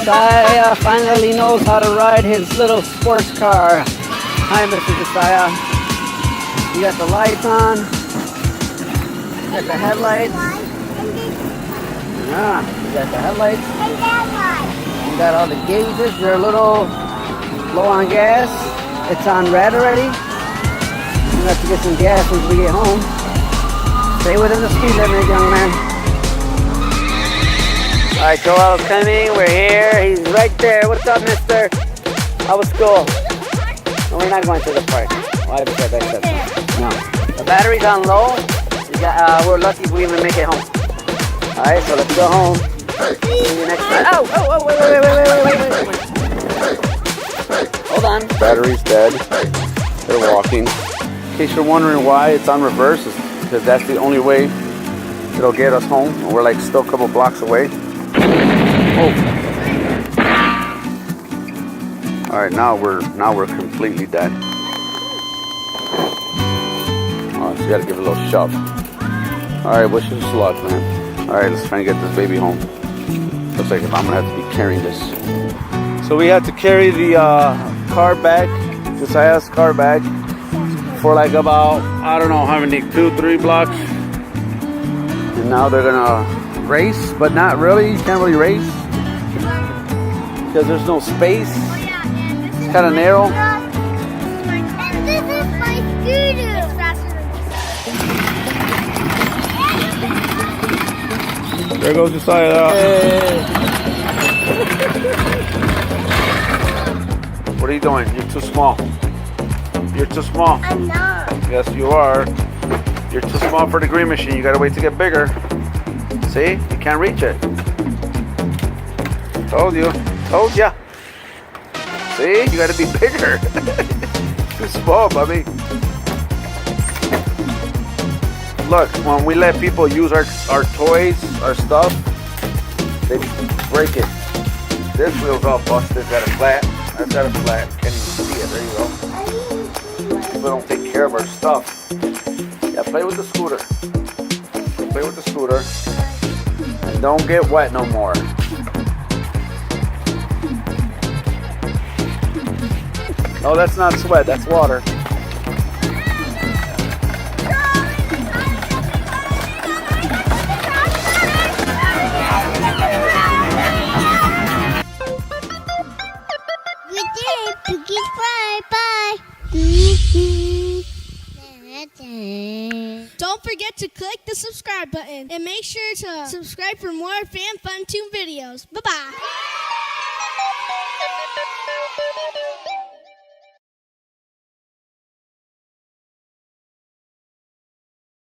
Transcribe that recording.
Josiah finally knows how to ride his little sports car. Hi, Mr. Josiah. You got the lights on. You got the headlights. Yeah, you got the headlights. You got all the gauges. You're a little low on gas. It's on red already. You have to get some gas once we get home. Stay within the speed limit, young man. Alright, Joel's coming. We're here. He's right there. What's up, mister? How was school? No, we're not going to the park. Why did we get No. The battery's on low. We're lucky if we even make it home. Alright, so let's go home. See you next time. Oh, wait. Hold on. Battery's dead. They're walking. In case you're wondering why it's on reverse, it's because that's the only way it'll get us home. And we're like still a couple blocks away. Oh. All right, now we're completely dead. Oh, so you gotta give it a little shove. All right, wish us luck, man. All right, let's try and get this baby home. Looks like if I'm gonna have to be carrying this. So we had to carry the car back, Josiah's car back, for like about, I don't know how many, 2-3 blocks. And now they're gonna race, but not really. You can't really race because there's no space. It's kind of narrow. And this is my scooter. It's faster than There goes Josiah. Hey. What are you doing? You're too small. You're too small. I'm not. Yes, you are. You're too small for the green machine. You gotta wait to get bigger. See? You can't reach it. Told you. Told ya. See? You gotta be bigger. Too small, Bubby. Look, when we let people use our toys, our stuff, they break it. This wheel's all busted. Got a flat. That's got a flat. Can't even see it. There you go. People don't take care of our stuff. Yeah, play with the scooter. Play with the scooter. And don't get wet no more. No, that's not sweat. That's water. We did. Cookies fly. Bye. Don't forget to click the subscribe button and make sure to subscribe for more FamFun 2 videos. Bye-bye.